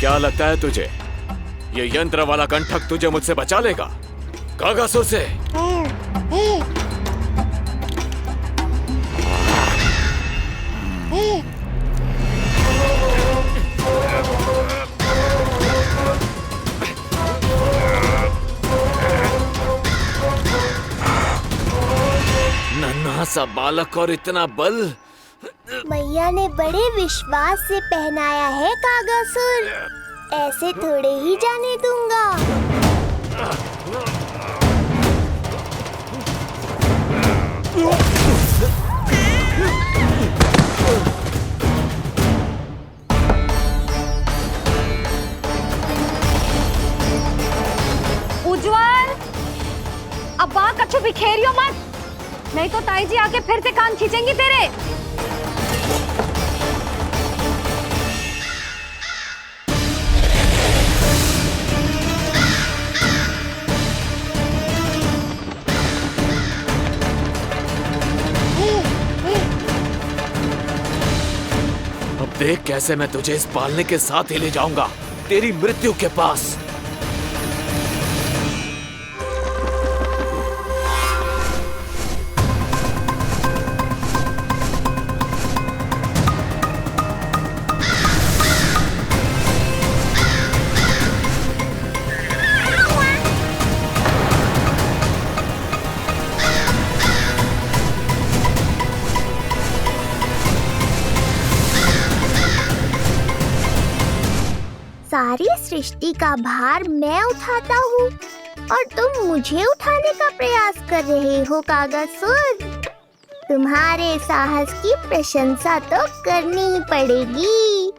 क्या लगता है तुझे ये यंत्र वाला कंठक तुझे मुझसे बचा लेगा कागासुर से? नन्हा सा बालक और इतना बल। मैया ने बड़े विश्वास से पहनाया है कागासुर, ऐसे थोड़े ही जाने दूंगा। उज्जवल, अब बात कच्चू बिखेरियो मत, नहीं तो ताई जी आके फिर से कान खींचेंगी तेरे। अब देख कैसे मैं तुझे इस पालने के साथ ही ले जाऊंगा तेरी मृत्यु के पास। सारी सृष्टि का भार मैं उठाता हूँ और तुम मुझे उठाने का प्रयास कर रहे हो कागासुर। तुम्हारे साहस की प्रशंसा तो करनी ही पड़ेगी।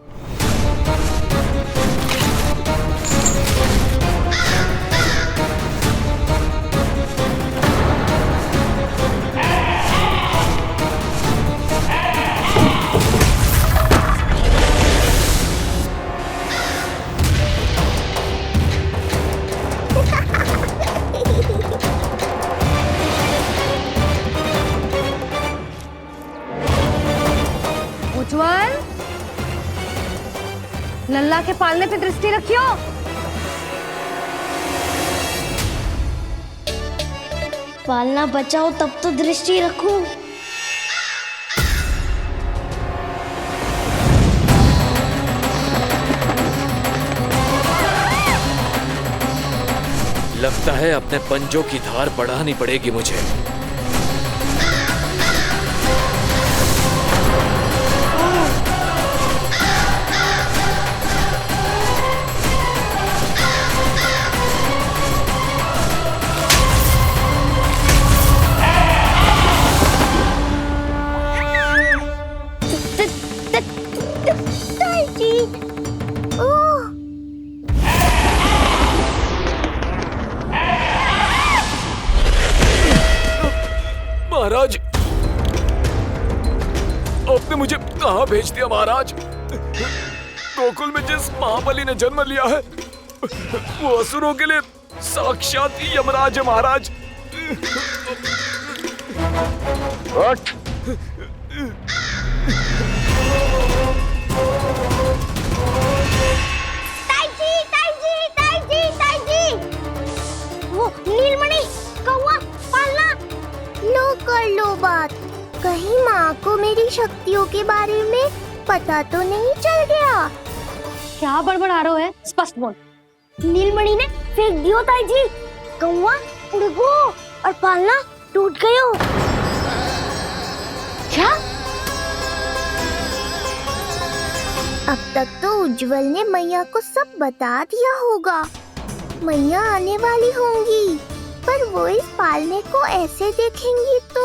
उज्जवल, लल्ला के पालने पे दृष्टि रखियो। पालना बचाओ तब तो दृष्टि रखूं। लगता है अपने पंजों की धार बढ़ानी पड़ेगी मुझे। महाराज, आपने मुझे कहाँ भेज दिया महाराज? गोकुल में जिस महाबली ने जन्म लिया है वो असुरों के लिए साक्षात यमराज है महाराज। वो नीलमणि, कौवा, पालना, लो कर लो बात। कहीं माँ को मेरी शक्तियों के बारे में पता तो नहीं चल गया? क्या बड़बड़ा रहे हो है? स्पष्ट बोल। नीलमणि ने फेंक दियो ताई जी। कौवा उड़ गयो और पालना टूट गयो। क्या? अब तक तो उज्जवल ने मैया को सब बता दिया होगा। मैया आने वाली होंगी, पर वो इस पालने को ऐसे देखेंगी तो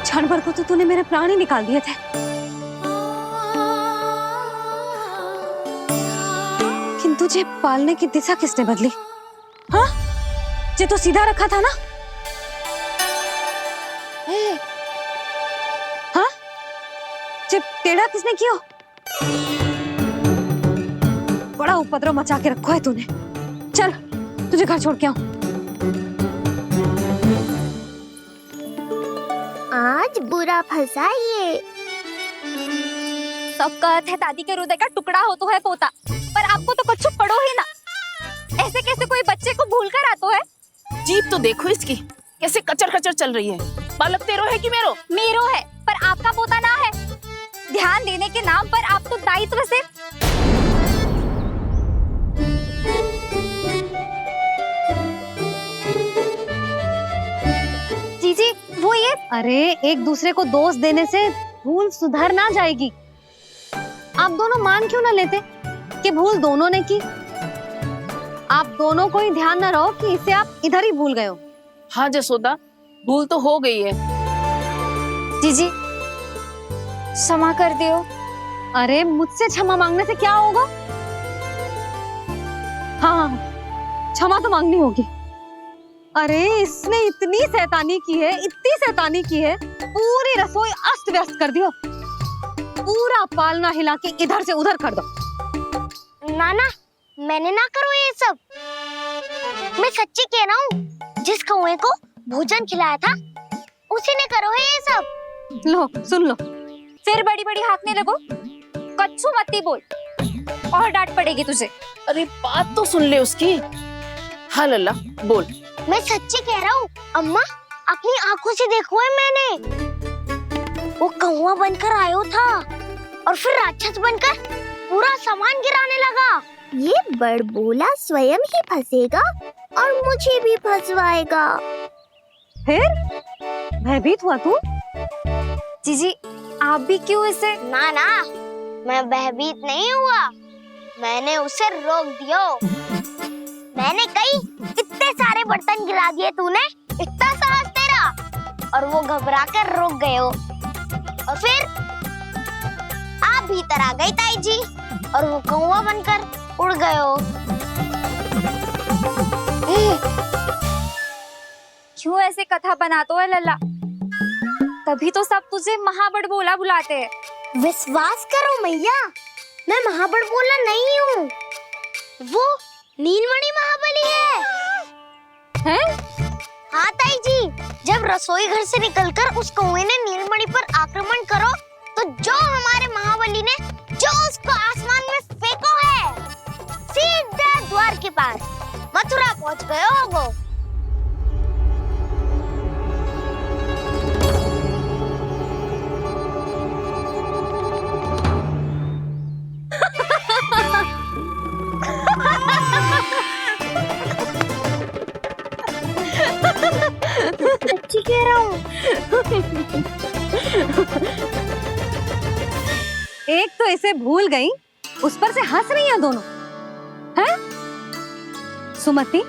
क्षण भर को तो तूने मेरे प्राण ही निकाल दिए थे। तुझे पालने की दिशा किसने बदली? हाँ, जे तो सीधा रखा था ना? हाँ, जे टेढ़ा किसने किया? बड़ा उपद्रव मचा के रखा है तूने। चल, तुझे घर छोड़ के आऊं। आज बुरा फंसा ये। सब कहते हैं दादी के हृदय का टुकड़ा हो तो है पोता, पर आपको तो कुछ पड़ो ही ना। ऐसे कैसे कोई बच्चे को भूल कर आतो है? जीप तो देखो इसकी, कैसे कचर कचर चल रही है। बालक तेरो है कि मेरो? मेरो है, पर आपका पोता ना है। ध्यान देने के नाम पर आप तो दायित्व से जीजी वो ये। अरे एक दूसरे को दोष देने से भूल सुधर ना जाएगी। आप दोनों मान क्यों ना लेते कि भूल दोनों ने की? आप दोनों को ही ध्यान न रहो कि इसे आप इधर ही भूल गए हो। हाँ जसोदा, भूल तो हो गई है। जीजी क्षमा कर दियो। अरे मुझसे क्षमा मांगने से क्या होगा? हाँ, क्षमा तो मांगनी होगी। अरे इसने इतनी शैतानी की है, इतनी शैतानी की है, पूरी रसोई अस्त व्यस्त कर दियो। पूरा पालना हिला के इधर से उधर कर दो। नाना, मैंने ना करो ये सब। मैं सच्ची कह रहा हूँ, जिस कौवे को भोजन खिलाया था उसी ने करो है ये सब। लो सुन लो, फिर बड़ी बड़ी हाकने लगो। कच्छू मत बोल, और डांट पड़ेगी तुझे। अरे बात तो सुन ले उसकी। हाँ लल्ला बोल। मैं सच्ची कह रहा हूँ अम्मा, अपनी आंखों से देखो है मैंने। वो कौवा बनकर आयो था और फिर राक्षस बनकर पूरा सामान गिराने लगा। ये बड़बोला स्वयं ही फंसेगा और मुझे भी फंसवाएगा। फिर भयभीत हुआ तू? जीजी आप भी क्यों इसे? ना ना, मैं भयभीत नहीं हुआ, मैंने उसे रोक दिया। मैंने कही इतने सारे बर्तन गिरा दिए तूने, इतना साहस तेरा, और वो घबरा कर रुक गए हो। और फिर आप भीतर आ गई ताई जी और वो कौवा बनकर उड़ गए हो। क्यों ऐसे कथा बनाते हो लल्ला? तभी तो सब तुझे महाबड़बोला बुलाते हैं। विश्वास करो मैया, मैं महाबड़बोला नहीं हूँ, वो नीलमणि महाबली है। हैं? हाँ ताई जी, जब रसोई घर से निकलकर उस कौवे ने नीलमणि पर आक्रमण करो, तो जो हमारे महाबली ने जो उसको आसमान में फेंको है, सीधा द्वार के पास मथुरा पहुंच गए हो वो। सच्ची कह रहा हूँ। एक तो इसे भूल गई, उस पर से हंस रही हैं दोनों। हैं? सुमति,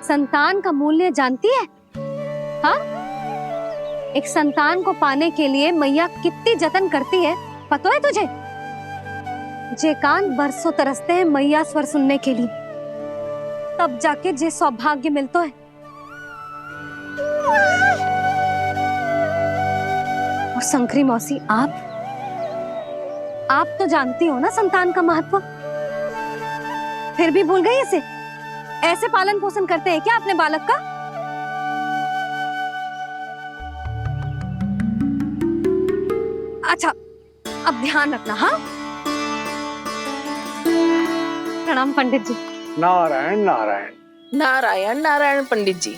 संतान का मूल्य जानती है? हाँ? एक संतान को पाने के लिए मैया कितनी जतन करती है, पता है तुझे? जे कान बरसों तरसते हैं मैया स्वर सुनने के लिए, तब जाके जे सौभाग्य मिलता है। और शंकरी मौसी, आप तो जानती हो ना संतान का महत्व, फिर भी भूल गई इसे? ऐसे पालन पोषण करते हैं क्या अपने बालक का? अच्छा, अब ध्यान रखना। हाँ, प्रणाम पंडित जी। नारायण नारायण। नारायण नारायण पंडित जी।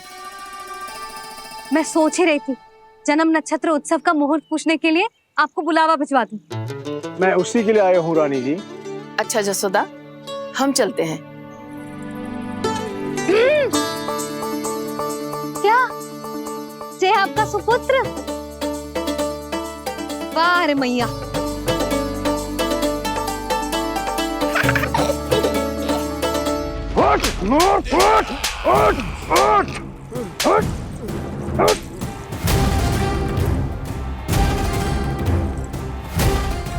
मैं सोच ही रही थी जन्म नक्षत्र उत्सव का मुहूर्त पूछने के लिए आपको बुलावा भिजवा दूं। मैं उसी के लिए आया हूँ रानी जी। अच्छा जसोदा, हम चलते हैं। क्या जे आपका सुपुत्र? वाह रे मैया। उठ, उठ, उठ, उठ, उठ, उठ, उठ।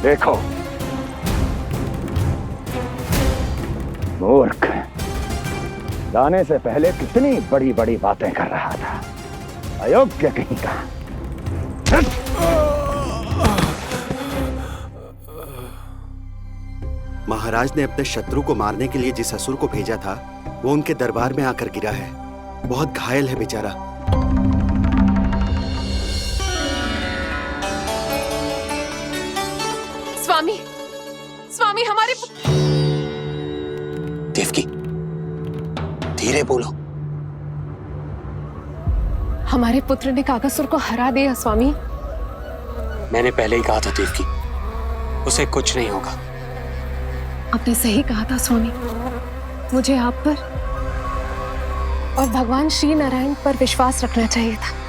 देखो, मूर्ख, लाने से पहले कितनी बड़ी बड़ी बातें कर रहा था, अयोग्य कहीं का। महाराज ने अपने शत्रु को मारने के लिए जिस असुर को भेजा था वो उनके दरबार में आकर गिरा है, बहुत घायल है बेचारा। स्वामी, स्वामी हमारे देवकी, धीरे बोलो। हमारे पुत्र ने कागासुर को हरा दिया स्वामी। मैंने पहले ही कहा था देवकी, उसे कुछ नहीं होगा। आपने सही कहा था स्वामी। मुझे आप पर और भगवान श्री नारायण पर विश्वास रखना चाहिए था।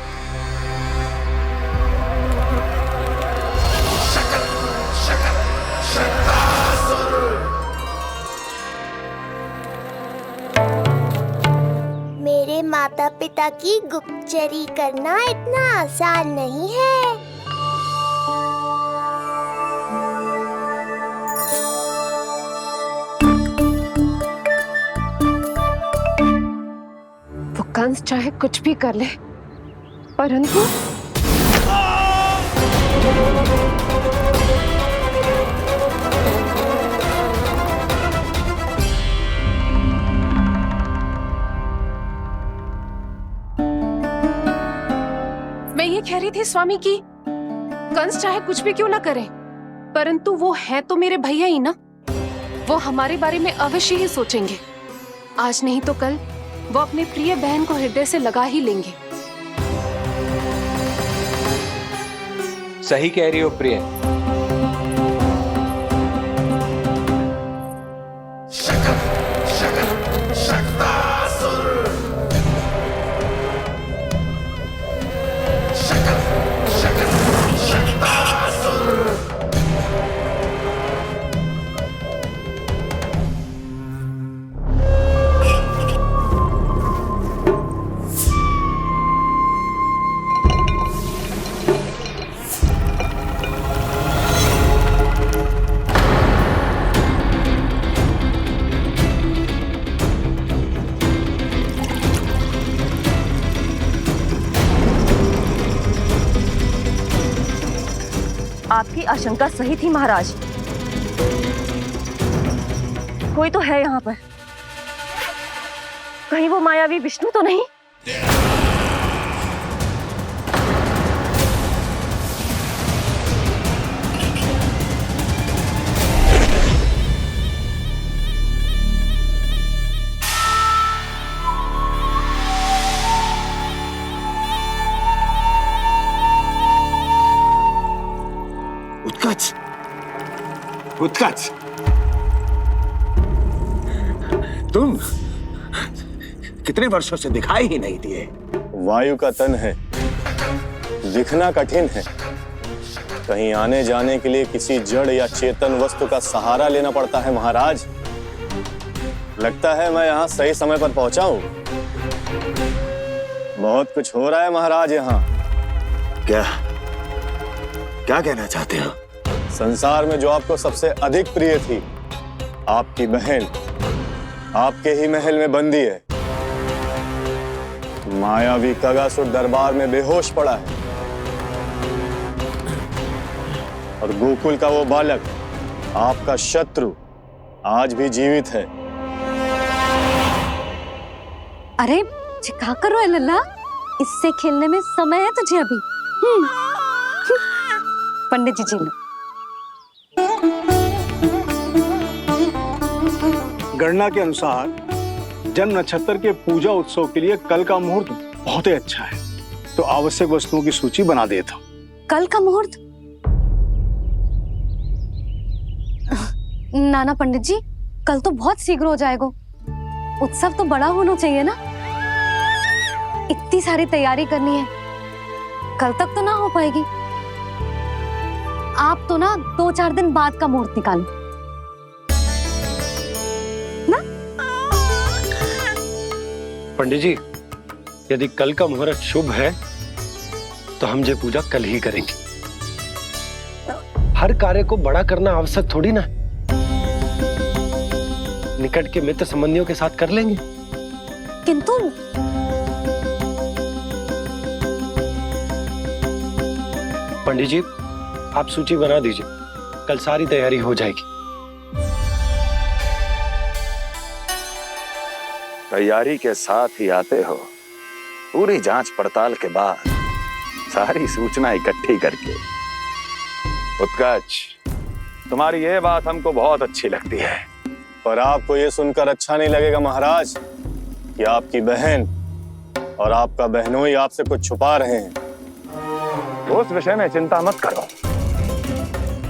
मेरे माता पिता की गुप्तचरी करना इतना आसान नहीं है। वो कंस चाहे कुछ भी कर ले, परंतु मैं ये कह रही थी स्वामी कि कंस चाहे कुछ भी क्यों ना करे, परंतु वो है तो मेरे भैया ही ना। वो हमारे बारे में अवश्य ही सोचेंगे। आज नहीं तो कल वो अपने प्रिय बहन को हृदय से लगा ही लेंगे। सही कह रही हो प्रिय। आपकी आशंका सही थी महाराज। कोई तो है यहाँ पर। कहीं वो मायावी विष्णु तो नहीं? उत्कच, उत्कच, तुम कितने वर्षों से दिखाई ही नहीं दिए। वायु का तन है, दिखना कठिन है। कहीं आने जाने के लिए किसी जड़ या चेतन वस्तु का सहारा लेना पड़ता है महाराज। लगता है मैं यहाँ सही समय पर पहुंचा हूँ। बहुत कुछ हो रहा है महाराज यहाँ। क्या क्या कहना चाहते हो? संसार में जो आपको सबसे अधिक प्रिय थी, आपकी बहन आपके ही महल में बंदी है। मायावी कागासुर दरबार में बेहोश पड़ा है और गोकुल का वो बालक, आपका शत्रु, आज भी जीवित है। अरे क्या कर रहे हो लल्ला? इससे खेलने में समय है तुझे अभी। पंडित जी जी लो। गणना के अनुसार जन्म नक्षत्र के पूजा उत्सव के लिए कल का मुहूर्त बहुत ही अच्छा है, तो आवश्यक वस्तुओं की सूची बना देता हूँ। कल का मुहूर्त? नाना पंडित जी, कल तो बहुत शीघ्र हो जाएगा। उत्सव तो बड़ा होना चाहिए ना। इतनी सारी तैयारी करनी है, कल तक तो ना हो पाएगी। आप तो ना 2-4 दिन बाद का मुहूर्त निकालो ना। पंडित जी, यदि कल का मुहूर्त शुभ है तो हम ये पूजा कल ही करेंगे। हर कार्य को बड़ा करना आवश्यक थोड़ी ना। निकट के मित्र संबंधियों के साथ कर लेंगे। किंतु पंडित जी, आप सूची बना दीजिए, कल सारी तैयारी हो जाएगी। तैयारी के साथ ही आते हो, पूरी जांच पड़ताल के बाद सारी सूचना इकट्ठी करके। उत्कर्ष, तुम्हारी ये बात हमको बहुत अच्छी लगती है। पर आपको ये सुनकर अच्छा नहीं लगेगा महाराज कि आपकी बहन और आपका बहनोई आपसे कुछ छुपा रहे हैं। उस विषय में चिंता मत करो,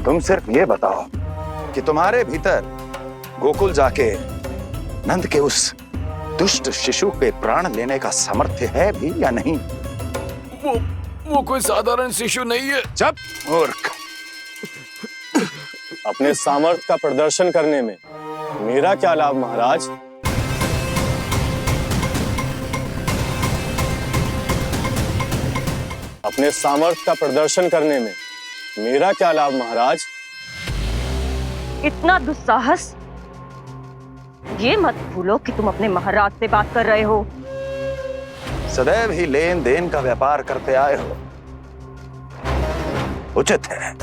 तुम सिर्फ ये बताओ कि तुम्हारे भीतर गोकुल जाके नंद के उस दुष्ट शिशु के प्राण लेने का सामर्थ्य है भी या नहीं? वो कोई साधारण शिशु नहीं है। जब मूर्ख, अपने सामर्थ्य का प्रदर्शन करने में मेरा क्या लाभ महाराज? अपने सामर्थ्य का प्रदर्शन करने में मेरा क्या लाभ महाराज? इतना दुस्साहस! ये मत भूलो कि तुम अपने महाराज से बात कर रहे हो। सदैव ही लेन देन का व्यापार करते आए हो, उचित है।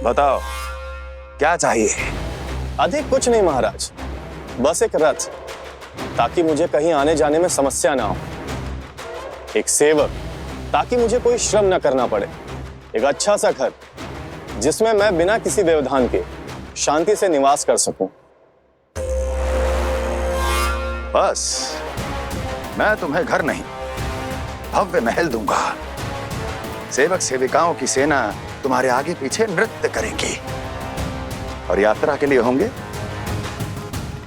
बताओ क्या चाहिए? अधिक कुछ नहीं महाराज, बस एक रथ, ताकि मुझे कहीं आने जाने में समस्या ना हो। एक सेवक, ताकि मुझे कोई श्रम न करना पड़े। एक अच्छा सा घर, जिसमें मैं बिना किसी व्यवधान के शांति से निवास कर सकूं। बस, मैं तुम्हें घर नहीं, भव्य महल दूंगा। सेवक सेविकाओं की सेना तुम्हारे आगे पीछे नृत्य करेंगी और यात्रा के लिए होंगे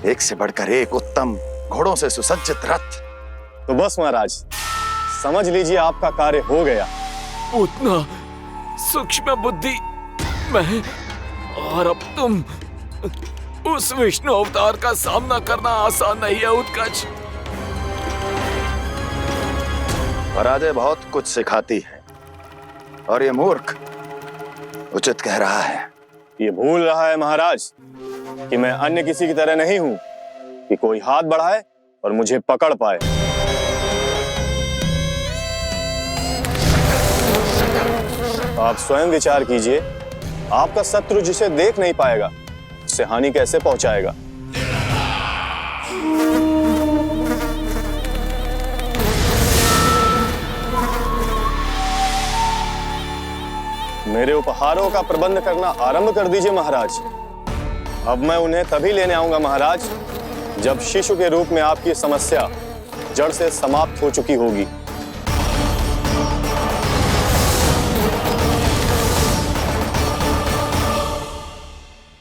एक से बढ़कर एक उत्तम घोड़ों से सुसज्जित रथ। तो बस महाराज, समझ लीजिए आपका कार्य हो गया। उतना सूक्ष्म बुद्धि मैं, और अब तुम, उस विष्णु अवतार का सामना करना आसान नहीं है उत्कर्ष। पराजय बहुत कुछ सिखाती है और ये मूर्ख उचित कह रहा है। ये भूल रहा है महाराज कि मैं अन्य किसी की तरह नहीं हूं कि कोई हाथ बढ़ाए और मुझे पकड़ पाए। आप स्वयं विचार कीजिए, आपका शत्रु जिसे देख नहीं पाएगा उसे हानि कैसे पहुंचाएगा। मेरे उपहारों का प्रबंध करना आरंभ कर दीजिए महाराज। अब मैं उन्हें तभी लेने आऊंगा महाराज, जब शिशु के रूप में आपकी समस्या जड़ से समाप्त हो चुकी होगी।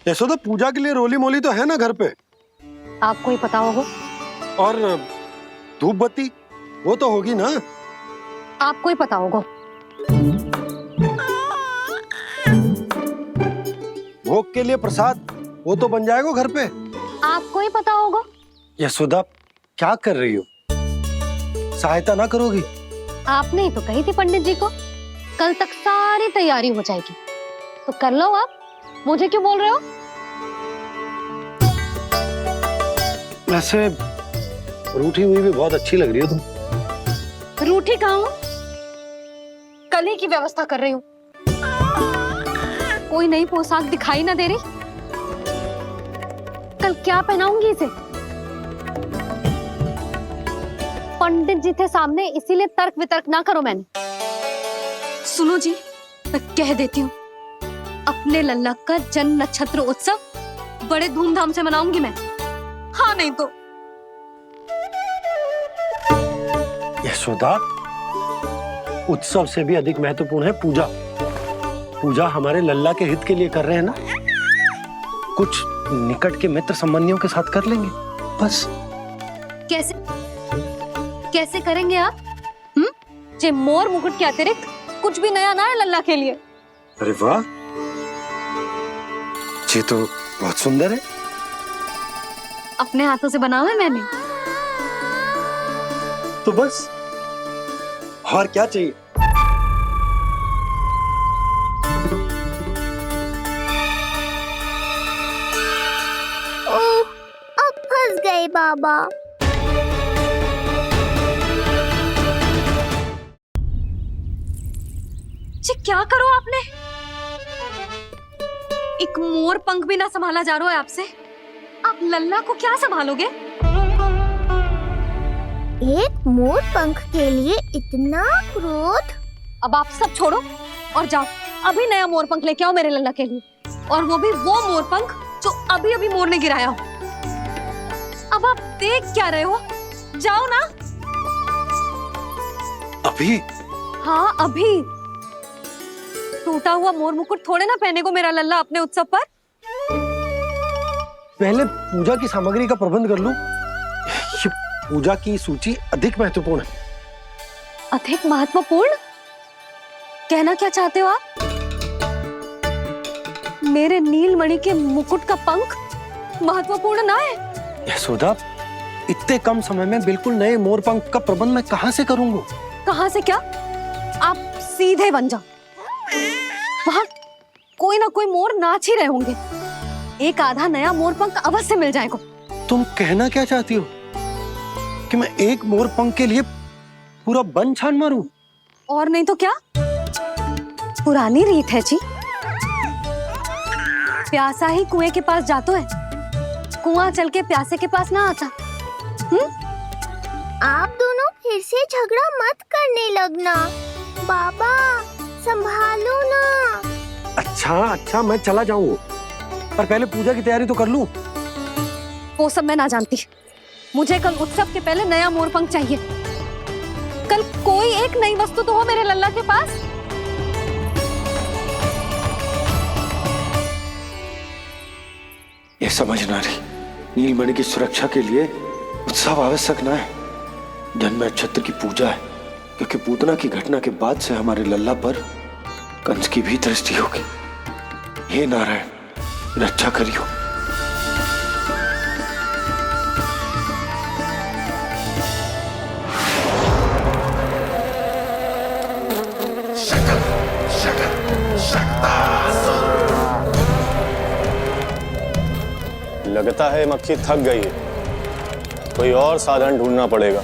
यशोदा, पूजा के लिए रोली मोली तो है ना घर पे? आपको ही पता होगा। और धूप बत्ती वो तो होगी ना? आपको ही पता होगा। भोग के लिए प्रसाद वो तो बन जाएगा घर पे। आपको ही पता होगा। यशोदा, क्या कर रही हो? सहायता ना करोगी? आपने ही तो कही थी पंडित जी को, कल तक सारी तैयारी हो जाएगी, तो कर लो आप। मुझे क्यों बोल रहे हो? वैसे रूठी हुई भी बहुत अच्छी लग रही हो तुम। रूठी कहाँ हूँ? कल ही की व्यवस्था कर रही हूँ। कोई नई पोशाक दिखाई ना दे रही? कल क्या पहनाऊंगी इसे? पंडित जी थे सामने, इसीलिए तर्क वितर्क ना करो। मैंने सुनो जी, मैं कह देती हूँ, अपने लल्ला का जन्म नक्षत्र उत्सव बड़े धूमधाम से मनाऊंगी मैं। हाँ नहीं तो। यशोदा, उत्सव से भी अधिक महत्वपूर्ण है पूजा। पूजा हमारे लल्ला के हित के लिए कर रहे हैं ना, कुछ निकट के मित्र संबंधियों के साथ कर लेंगे बस। कैसे कैसे करेंगे आप? जे मोर मुकुट के अतिरिक्त कुछ भी नया ना है लल्ला के लिए। अरे वाह, ये तो बहुत सुंदर है। अपने हाथों से बनाया है मैंने। तो बस, और क्या चाहिए? ओह, अब गए बाबा। जी क्या करो आपने? एक मोर पंख भी ना संभाला जा रहा है आपसे। आप लल्ला को क्या संभालोगे? एक मोर पंख के लिए इतना क्रोध? अब आप सब छोड़ो और जाओ अभी नया मोर पंख लेके आओ मेरे लल्ला के लिए, और वो भी वो मोर पंख जो अभी अभी मोर ने गिराया हो। अब आप देख क्या रहे हो? जाओ ना। अभी? हाँ अभी। टूटा हुआ मोर मुकुट थोड़े ना पहने को मेरा लल्ला अपने उत्सव पर। पहले पूजा की सामग्री का प्रबंध कर लूं। ये पूजा की सूची अधिक महत्वपूर्ण है। अधिक महत्वपूर्ण? कहना क्या चाहते हो आप? मेरे नीलमणि के मुकुट का पंख महत्वपूर्ण ना है? यशोदा, इतने कम समय में बिल्कुल नए मोर पंख का प्रबंध मैं कहां से करूंगा? कहां से क्या? आप सीधे बन जाओ। वहां कोई ना कोई मोर नाच ही रहे होंगे। एक आधा नया मोर पंख अवश्य मिल जाएगा। तुम कहना क्या चाहती हो कि मैं एक मोर पंख के लिए पूरा वन छान मारूं? और नहीं तो क्या, पुरानी रीत है जी। प्यासा ही कुएं के पास जाता है, कुआं चल के प्यासे के पास ना आता। आप दोनों फिर से झगड़ा मत करने लगना। बाबा संभालो ना। अच्छा मैं चला जाऊंगा, पर पहले पूजा की तैयारी तो कर लूं। वो सब मैं ना जानती। मुझे कल उत्सव के पहले नया मोर पंख चाहिए। कल कोई एक नई वस्तु तो हो मेरे लल्ला के पास। ये समझ ना रही, नीलमणि की सुरक्षा के लिए उत्सव आवश्यक ना है, जन्म नक्षत्र की पूजा है, क्योंकि पूतना की घटना के बाद से हमारे लल्ला पर कंस की भी दृष्टि होगी। हे नारायण, रक्षा करियो। लगता है मक्खी थक गई है, कोई और साधन ढूंढना पड़ेगा।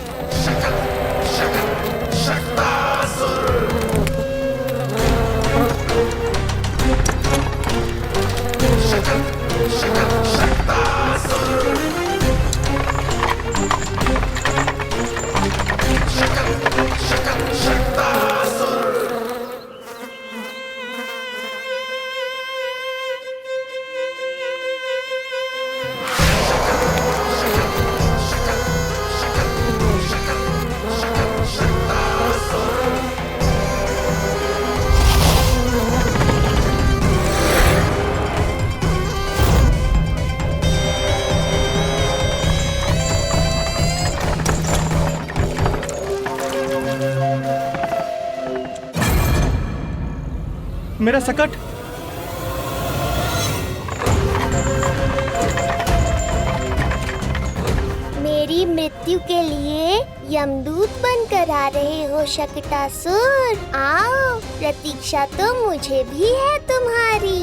मेरा सकट। मेरी मृत्यु के लिए यमदूत बनकर आ रहे हो शकटासुर? आओ, प्रतीक्षा तो मुझे भी है तुम्हारी।